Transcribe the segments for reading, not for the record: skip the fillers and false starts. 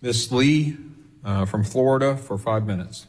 Ms. Lee from Florida for 5 minutes.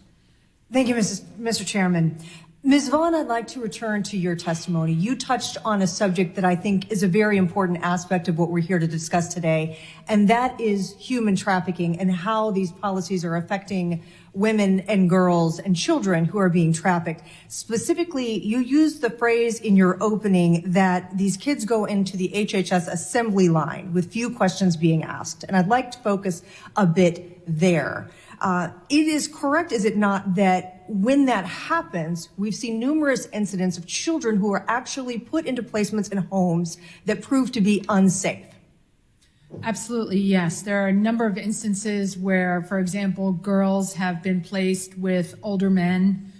Thank you, Mr. Chairman. Ms. Vaughn, I'd like to return to your testimony. You touched on a subject that I think is a very important aspect of what we're here to discuss today, and that is human trafficking and how these policies are affecting women and girls and children who are being trafficked. Specifically, you used the phrase in your opening that these kids go into the HHS assembly line with few questions being asked, and I'd like to focus a bit there. It is correct, is it not, that when that happens, we've seen numerous incidents of children who are actually put into placements in homes that prove to be unsafe? Absolutely, yes. There are a number of instances where, for example, girls have been placed with older men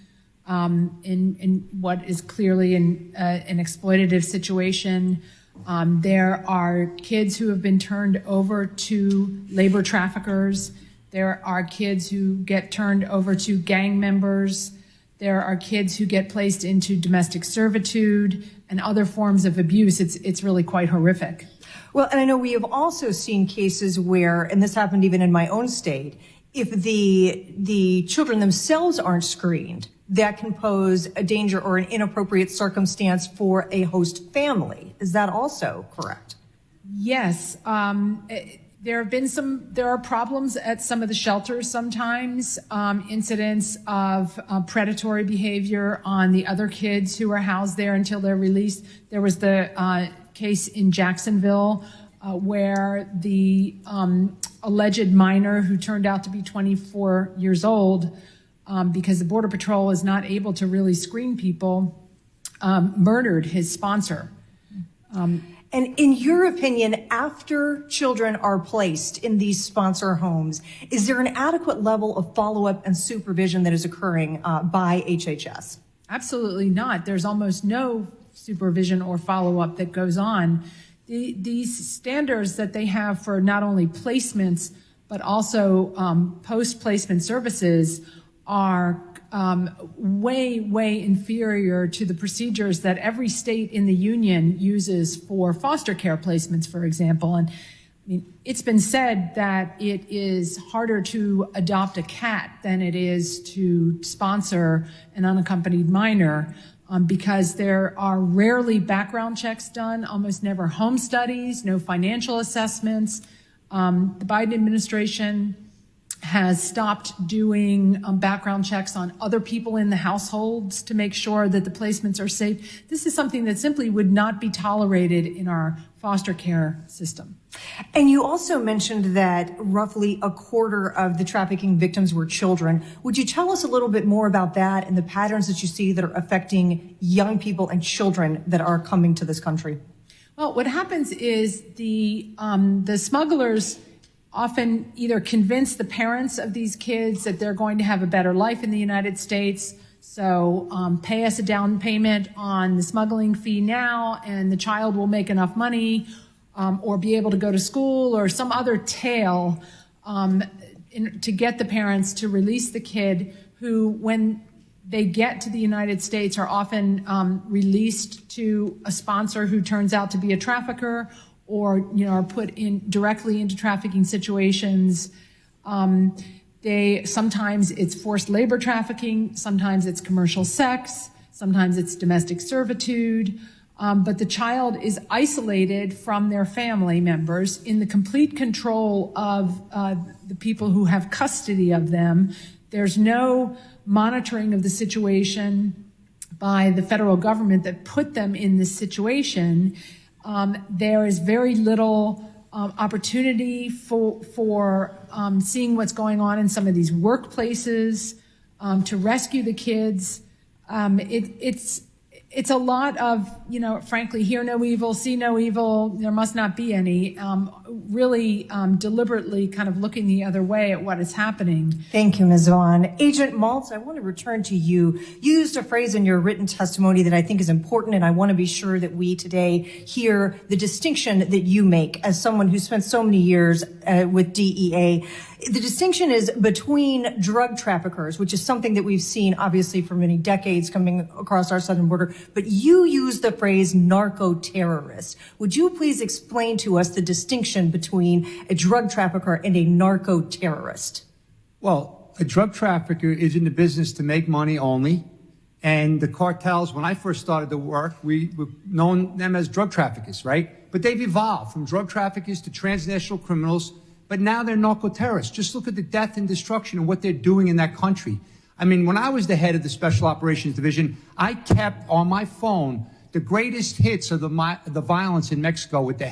in what is clearly an exploitative situation. There are kids who have been turned over to labor traffickers. There are kids who get turned over to gang members. There are kids who get placed into domestic servitude and other forms of abuse. It's really quite horrific. Well, and I know we have also seen cases where, and this happened even in my own state, if the children themselves aren't screened, that can pose a danger or an inappropriate circumstance for a host family. Is that also correct? Yes. There are problems at some of the shelters sometimes, incidents of predatory behavior on the other kids who are housed there until they're released. There was the case in Jacksonville where the alleged minor who turned out to be 24 years old, because the Border Patrol was not able to really screen people, murdered his sponsor. And in your opinion, after children are placed in these sponsor homes, is there an adequate level of follow-up and supervision that is occurring by HHS? Absolutely not. There's almost no supervision or follow-up that goes on. These standards that they have for not only placements, but also post-placement services are way inferior to the procedures that every state in the union uses for foster care placements, for example. And I mean, it's been said that it is harder to adopt a cat than it is to sponsor an unaccompanied minor, because there are rarely background checks done, almost never home studies, no financial assessments. The Biden administration has stopped doing background checks on other people in the households to make sure that the placements are safe. This is something that simply would not be tolerated in our foster care system. And you also mentioned that roughly a quarter of the trafficking victims were children. Would you tell us a little bit more about that and the patterns that you see that are affecting young people and children that are coming to this country? Well, what happens is the smugglers often either convince the parents of these kids that they're going to have a better life in the United States, so pay us a down payment on the smuggling fee now, and the child will make enough money or be able to go to school, or some other tale to get the parents to release the kid, who, when they get to the United States, are often released to a sponsor who turns out to be a trafficker, or are put in directly into trafficking situations. Sometimes it's forced labor trafficking, sometimes it's commercial sex, sometimes it's domestic servitude, but the child is isolated from their family members in the complete control of the people who have custody of them. There's no monitoring of the situation by the federal government that put them in this situation. There is very little opportunity for seeing what's going on in some of these workplaces to rescue the kids. It's a lot of, frankly, hear no evil, see no evil, there must not be any, really deliberately kind of looking the other way at what is happening. Thank you, Ms. Vaughn. Agent Maltz, I want to return to you. You used a phrase in your written testimony that I think is important, and I want to be sure that we today hear the distinction that you make as someone who spent so many years with DEA. The distinction is between drug traffickers, which is something that we've seen obviously for many decades coming across our southern border, but you use the phrase narco-terrorist. Would you please explain to us the distinction between a drug trafficker and a narco-terrorist? Well, a drug trafficker is in the business to make money only. And the cartels, when I first started to work, we were known them as drug traffickers, right? But they've evolved from drug traffickers to transnational criminals, but now they're narco-terrorists. Just look at the death and destruction and what they're doing in that country. I mean, when I was the head of the Special Operations Division, I kept on my phone the greatest hits of the violence in Mexico with the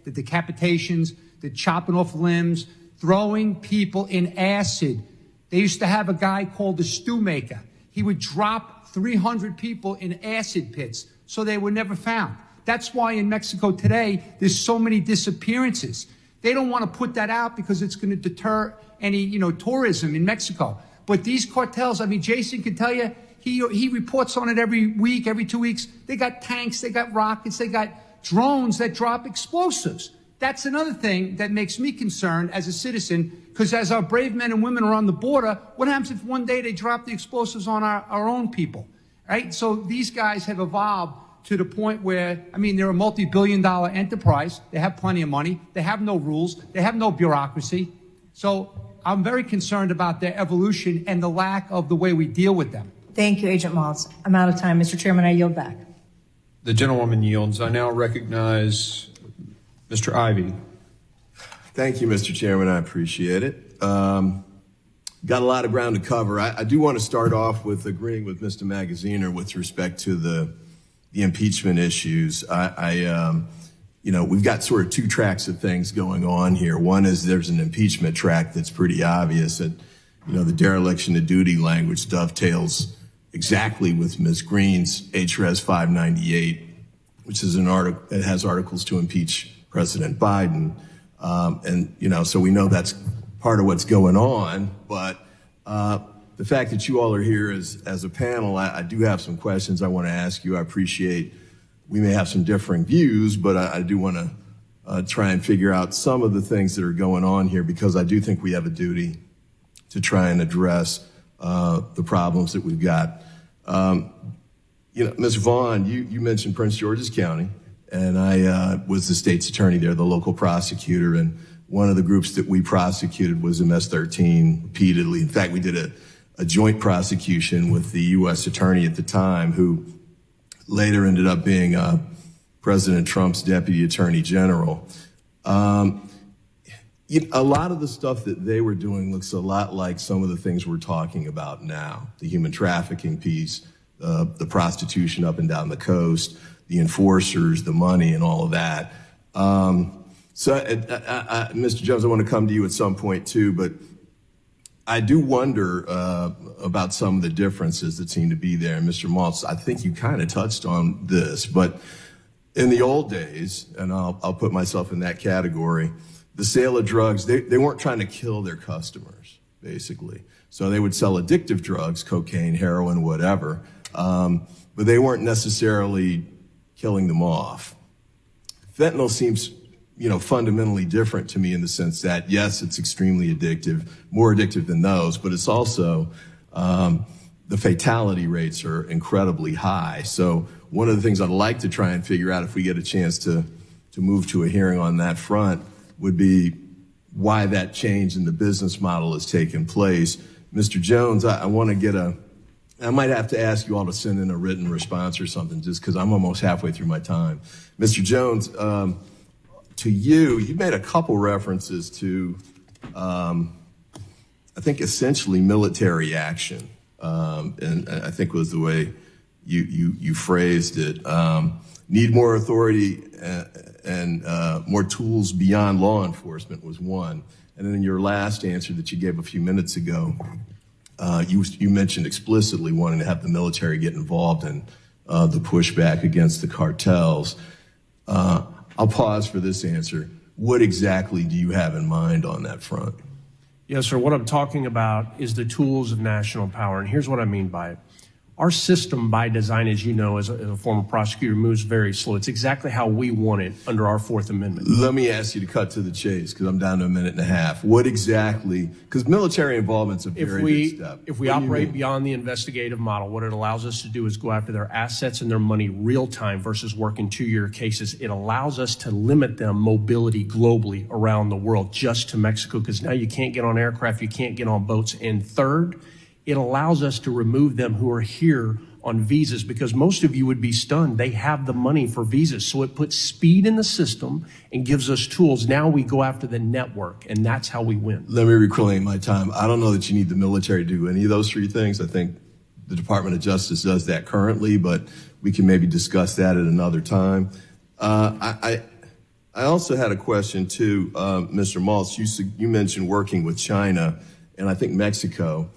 decapitations, the chopping off limbs, throwing people in acid. They used to have a guy called the stew maker. He would drop 300 people in acid pits so they were never found. That's why in Mexico today, there's so many disappearances. They don't want to put that out because it's going to deter any, tourism in Mexico. But these cartels, I mean, Jason can tell you, he reports on it every week, every 2 weeks. They got tanks, they got rockets, they got drones that drop explosives. That's another thing that makes me concerned as a citizen, because as our brave men and women are on the border, what happens if one day they drop the explosives on our own people, right? So these guys have evolved to the point where, I mean, they're a multi-billion-dollar enterprise. They have plenty of money. They have no rules. They have no bureaucracy. So I'm very concerned about their evolution and the lack of the way we deal with them. Thank you, Agent Maltz. I'm out of time. Mr. Chairman, I yield back. The gentlewoman yields. I now recognize Mr. Ivey. Thank you, Mr. Chairman. I appreciate it. Got a lot of ground to cover. I do want to start off with agreeing with Mr. Magaziner with respect to the impeachment issues. We've got sort of two tracks of things going on here. One is there's an impeachment track that's pretty obvious that, the dereliction of duty language dovetails exactly with Ms. Green's HRES 598, which is an article, it has articles to impeach President Biden. So we know that's part of what's going on, but the fact that you all are here as a panel, I do have some questions I want to ask you. I appreciate we may have some differing views, but I do want to try and figure out some of the things that are going on here, because I do think we have a duty to try and address the problems that we've got. Ms. Vaughn, you mentioned Prince George's County, and I was the state's attorney there, the local prosecutor, and one of the groups that we prosecuted was MS-13 repeatedly. In fact, we did a joint prosecution with the U.S. attorney at the time, who later ended up being President Trump's deputy attorney general. A lot of the stuff that they were doing looks a lot like some of the things we're talking about now. The human trafficking piece, the prostitution up and down the coast, the enforcers, the money, and all of that. Mr. Jones, I want to come to you at some point too, but I do wonder about some of the differences that seem to be there. And Mr. Maltz, I think you kind of touched on this, but in the old days, and I'll put myself in that category, the sale of drugs, they weren't trying to kill their customers, basically. So they would sell addictive drugs, cocaine, heroin, whatever, but they weren't necessarily killing them off. Fentanyl seems, fundamentally different to me in the sense that, yes, it's extremely addictive, more addictive than those, but it's also, the fatality rates are incredibly high. So one of the things I'd like to try and figure out if we get a chance to move to a hearing on that front would be why that change in the business model has taken place. Mr. Jones, I want to get I might have to ask you all to send in a written response or something, just because I'm almost halfway through my time. Mr. Jones, to you made a couple references to, I think, essentially military action, and I think was the way you phrased it. Need more authority and more tools beyond law enforcement was one. And then in your last answer that you gave a few minutes ago, you mentioned explicitly wanting to have the military get involved in the pushback against the cartels. I'll pause for this answer. What exactly do you have in mind on that front? Yes, sir. What I'm talking about is the tools of national power, and here's what I mean by it. Our system by design, as you know, as a former prosecutor, moves very slow. It's exactly how we want it under our Fourth Amendment. Let me ask you to cut to the chase because I'm down to a minute and a half. What exactly, because military involvement's a very big step. If we What do you operate mean? beyond the investigative model, what it allows us to do is go after their assets and their money real time versus working 2-year cases. It allows us to limit them mobility globally around the world just to Mexico, because now you can't get on aircraft, you can't get on boats. And third, it allows us to remove them who are here on visas, because most of you would be stunned. They have the money for visas. So it puts speed in the system and gives us tools. Now we go after the network, and that's how we win. Let me reclaim my time. I don't know that you need the military to do any of those three things. I think the Department of Justice does that currently, but we can maybe discuss that at another time. I also had a question too, Mr. Maltz. You mentioned working with China and I think Mexico.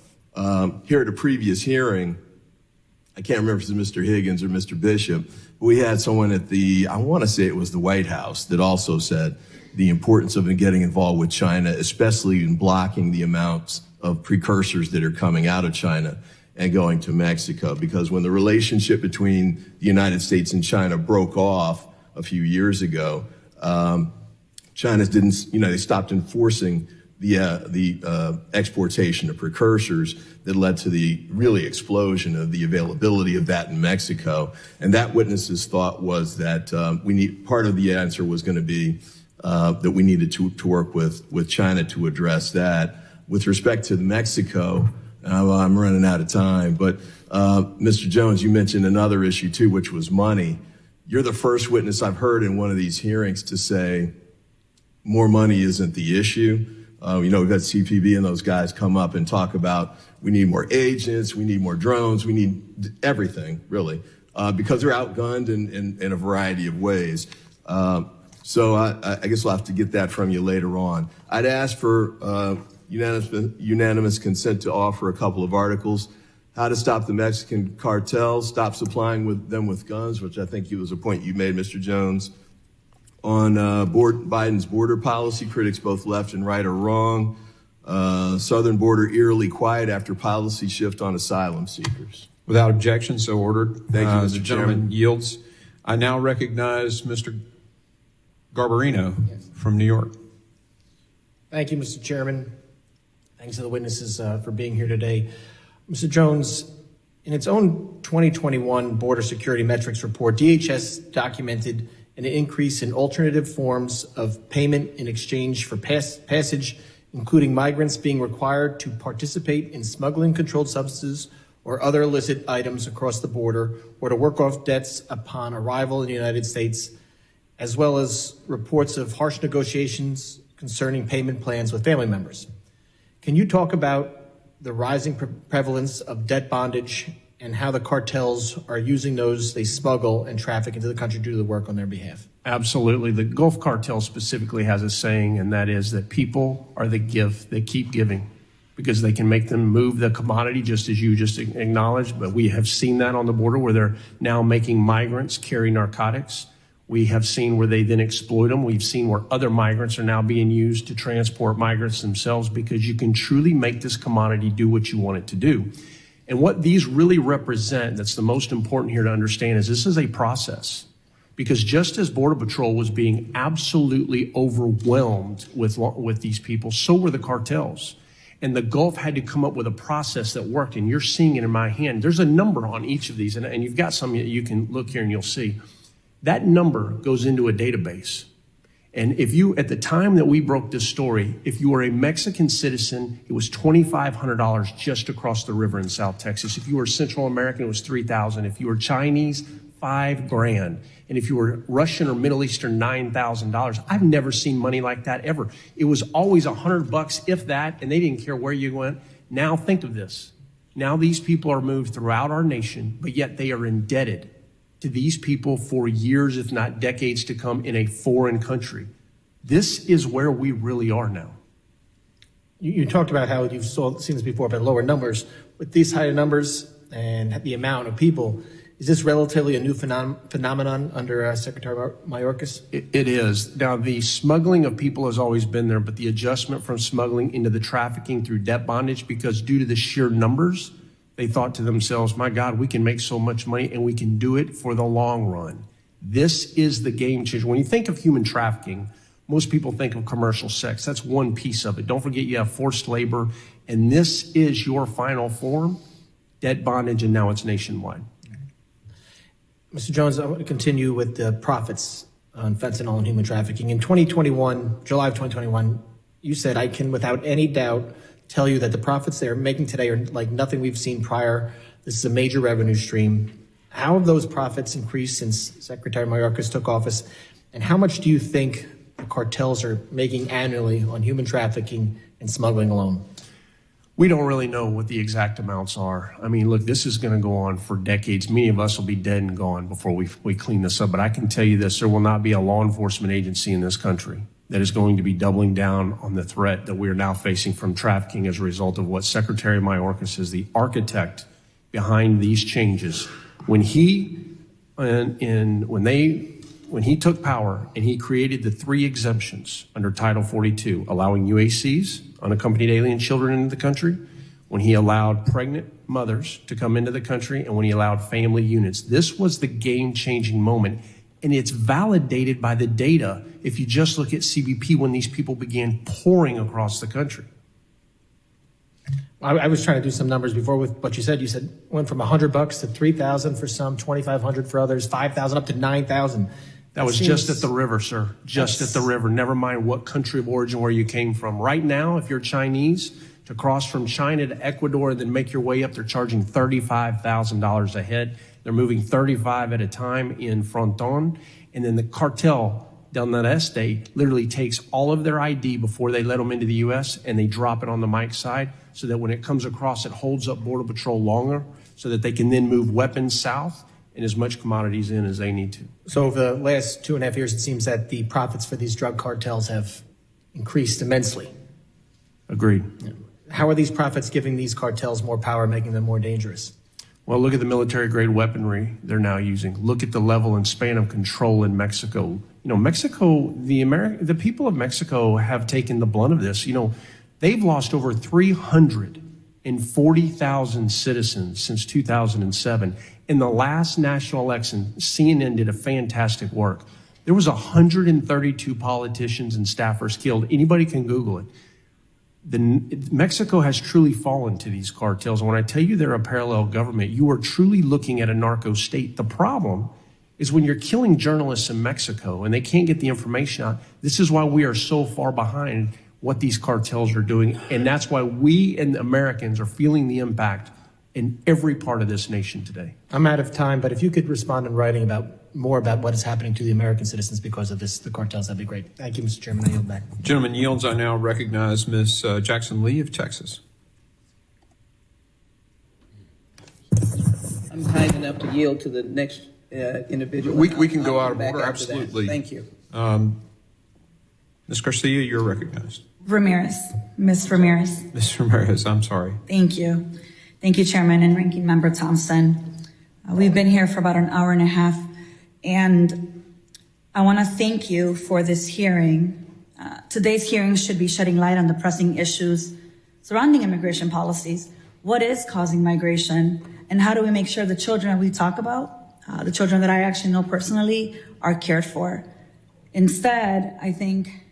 Here at a previous hearing, I can't remember if it was Mr. Higgins or Mr. Bishop, but we had someone at I want to say it was the White House, that also said the importance of getting involved with China, especially in blocking the amounts of precursors that are coming out of China and going to Mexico. Because when the relationship between the United States and China broke off a few years ago, China they stopped enforcing the exportation of precursors that led to the really explosion of the availability of that in Mexico. And that witness's thought was that part of the answer was going to be that we needed to work with China to address that. With respect to Mexico, I'm running out of time, but Mr. Jones, you mentioned another issue too, which was money. You're the first witness I've heard in one of these hearings to say more money isn't the issue. We've had CPB and those guys come up and talk about we need more agents, we need more drones, we need everything, really, because they're outgunned in a variety of ways. So I guess we'll have to get that from you later on. I'd ask for unanimous consent to offer a couple of articles. How to stop the Mexican cartels, stop supplying them with guns, which I think was a point you made, Mr. Jones. On Biden's border policy, critics both left and right are wrong. Southern border eerily quiet after policy shift on asylum seekers. Without objection, so ordered. Thank you, Mr. The Chairman. gentleman yields. I now recognize Mr. Garbarino from New York. Thank you, Mr. Chairman. Thanks to the witnesses for being here today. Mr. Jones, in its own 2021 Border Security Metrics report, DHS documented an increase in alternative forms of payment in exchange for passage, including migrants being required to participate in smuggling controlled substances or other illicit items across the border, or to work off debts upon arrival in the United States, as well as reports of harsh negotiations concerning payment plans with family members. Can you talk about the rising prevalence of debt bondage and how the cartels are using those they smuggle and traffic into the country to do the work on their behalf? Absolutely. The Gulf Cartel specifically has a saying, and that is that people are the gift. They keep giving because they can make them move the commodity, just as you just acknowledged. But we have seen that on the border where they're now making migrants carry narcotics. We have seen where they then exploit them. We've seen where other migrants are now being used to transport migrants themselves, because you can truly make this commodity do what you want it to do. And what these really represent, that's the most important here to understand, is this is a process. Because just as Border Patrol was being absolutely overwhelmed with these people, so were the cartels. And the Gulf had to come up with a process that worked, and you're seeing it in my hand. There's a number on each of these, and you've got some you can look here and you'll see. That number goes into a database. And if you, at the time that we broke this story, if you were a Mexican citizen, it was $2,500 just across the river in South Texas. If you were Central American, it was $3,000. If you were Chinese, $5,000. And if you were Russian or Middle Eastern, $9,000. I've never seen money like that ever. It was always $100, if that, and they didn't care where you went. Now think of this. Now these people are moved throughout our nation, but yet they are indebted to these people for years, if not decades to come, in a foreign country. This is where we really are now. You talked about how you've seen this before, but lower numbers. With these higher numbers and the amount of people, is this relatively a new phenomenon under Secretary Mayorkas? It is. Now, the smuggling of people has always been there, but the adjustment from smuggling into the trafficking through debt bondage, because due to the sheer numbers, They thought to themselves, my God, we can make so much money and we can do it for the long run. This is the game changer. When you think of human trafficking, most people think of commercial sex. That's one piece of it. Don't forget you have forced labor, and this is your final form, debt bondage, and now it's nationwide. Mr. Jones, I want to continue with the profits on fentanyl and human trafficking. In 2021, July of 2021, you said, I can without any doubt tell you that the profits they're making today are like nothing we've seen prior. This is a major revenue stream. How have those profits increased since Secretary Mayorkas took office? And how much do you think the cartels are making annually on human trafficking and smuggling alone? We don't really know what the exact amounts are. I mean, look, this is going to go on for decades. Many of us will be dead and gone before we clean this up. But I can tell you this, there will not be a law enforcement agency in this country that is going to be doubling down on the threat that we are now facing from trafficking as a result of what Secretary Mayorkas is the architect behind these changes. When he took power and he created the 3 exemptions under Title 42, allowing UACs, unaccompanied alien children, into the country, when he allowed pregnant mothers to come into the country, and when he allowed family units. This was the game-changing moment, and it's validated by the data if you just look at CBP when these people began pouring across the country. I was trying to do some numbers before with what you said. You said went from $100 to $3,000 for some, $2,500 for others, $5,000 up to $9,000. That was just at the river, sir. Just at the river. Never mind what country of origin where you came from. Right now, if you're Chinese, to cross from China to Ecuador and then make your way up, they're charging $35,000 a head. They're moving 35 at a time in Fronton. And then the cartel down that estate literally takes all of their ID before they let them into the U.S. and they drop it on the Mike side so that when it comes across, it holds up Border Patrol longer so that they can then move weapons south and as much commodities in as they need to. So over the last 2.5 years, it seems that the profits for these drug cartels have increased immensely. Agreed. How are these profits giving these cartels more power, making them more dangerous? Well, look at the military-grade weaponry they're now using. Look at the level and span of control in Mexico. You know, Mexico, the people of Mexico have taken the blunt of this. You know, they've lost over 340,000 citizens since 2007. In the last national election, CNN did a fantastic work. There was 132 politicians and staffers killed. Anybody can Google it. Mexico has truly fallen to these cartels. And when I tell you they're a parallel government, you are truly looking at a narco state. The problem is when you're killing journalists in Mexico and they can't get the information out. This is why we are so far behind what these cartels are doing. And that's why we and Americans are feeling the impact in every part of this nation today. I'm out of time, but if you could respond in writing more about what is happening to the American citizens because of the cartels, that'd be great. Thank you, Mr. Chairman. I yield back. Gentleman yields. I now recognize Ms. Jackson Lee of Texas. I'm kind enough to yield to the next individual. We can go I'll out of come back order, after that. absolutely. Thank you. Ms. Garcia, you're recognized. Miss Ramirez. Ms. Ramirez, I'm sorry. Thank you. Thank you, Chairman and Ranking Member Thompson. We've been here for about an hour and a half, and I want to thank you for this hearing. Today's hearing should be shedding light on the pressing issues surrounding immigration policies. What is causing migration, and how do we make sure the children that we talk about, the children that I actually know personally, are cared for? Instead, I think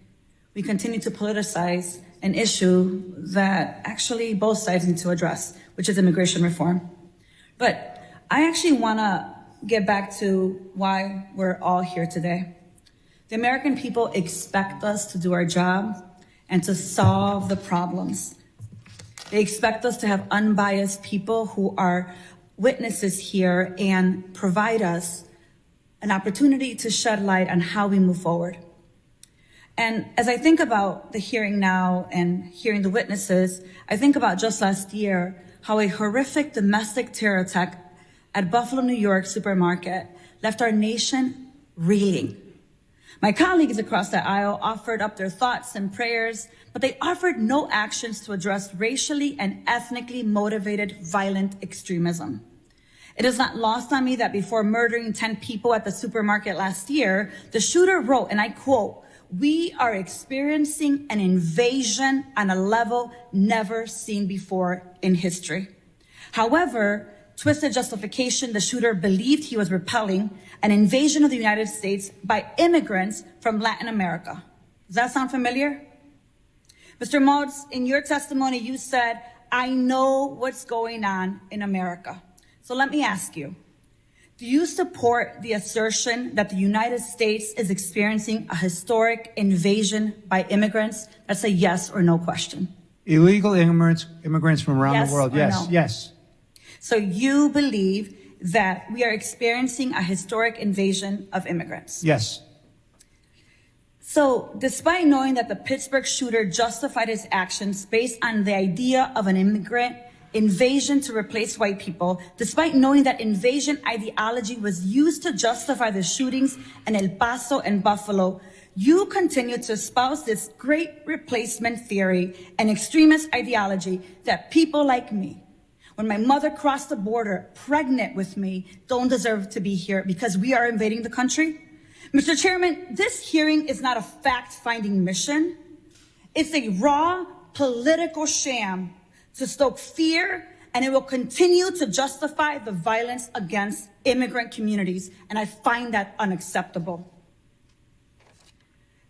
we continue to politicize an issue that actually both sides need to address, which is immigration reform. But I actually want to get back to why we're all here today. The American people expect us to do our job and to solve the problems. They expect us to have unbiased people who are witnesses here and provide us an opportunity to shed light on how we move forward. And as I think about the hearing now and hearing the witnesses, I think about just last year, how a horrific domestic terror attack at Buffalo, New York supermarket left our nation reeling. My colleagues across the aisle offered up their thoughts and prayers, but they offered no actions to address racially and ethnically motivated violent extremism. It is not lost on me that before murdering 10 people at the supermarket last year, the shooter wrote, and I quote, "We are experiencing an invasion on a level never seen before in history." However, twisted justification, the shooter believed he was repelling an invasion of the United States by immigrants from Latin America. Does that sound familiar? Mr. Maltz, in your testimony, you said, I know what's going on in America. So let me ask you, do you support the assertion that the United States is experiencing a historic invasion by immigrants? That's a yes or no question. Illegal immigrants from around Yes the world. or Yes, no? yes. So you believe that we are experiencing a historic invasion of immigrants? Yes. So despite knowing that the Pittsburgh shooter justified his actions based on the idea of an immigrant invasion to replace white people, despite knowing that invasion ideology was used to justify the shootings in El Paso and Buffalo, you continue to espouse this great replacement theory and extremist ideology that people like me, when my mother crossed the border pregnant with me, don't deserve to be here because we are invading the country. Mr. Chairman, this hearing is not a fact-finding mission. It's a raw political sham to stoke fear, and it will continue to justify the violence against immigrant communities, and I find that unacceptable.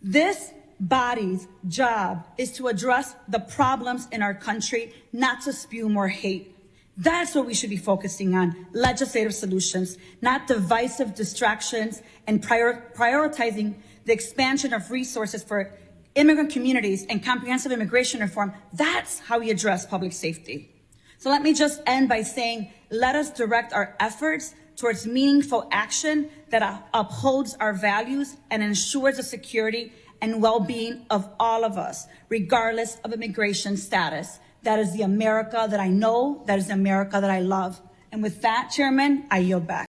This body's job is to address the problems in our country, not to spew more hate. That's what we should be focusing on, legislative solutions, not divisive distractions, and prioritizing the expansion of resources for immigrant communities and comprehensive immigration reform. That's how we address public safety. So let me just end by saying, let us direct our efforts towards meaningful action that upholds our values and ensures the security and well-being of all of us, regardless of immigration status. That is the America that I know. That is the America that I love. And with that, Chairman, I yield back.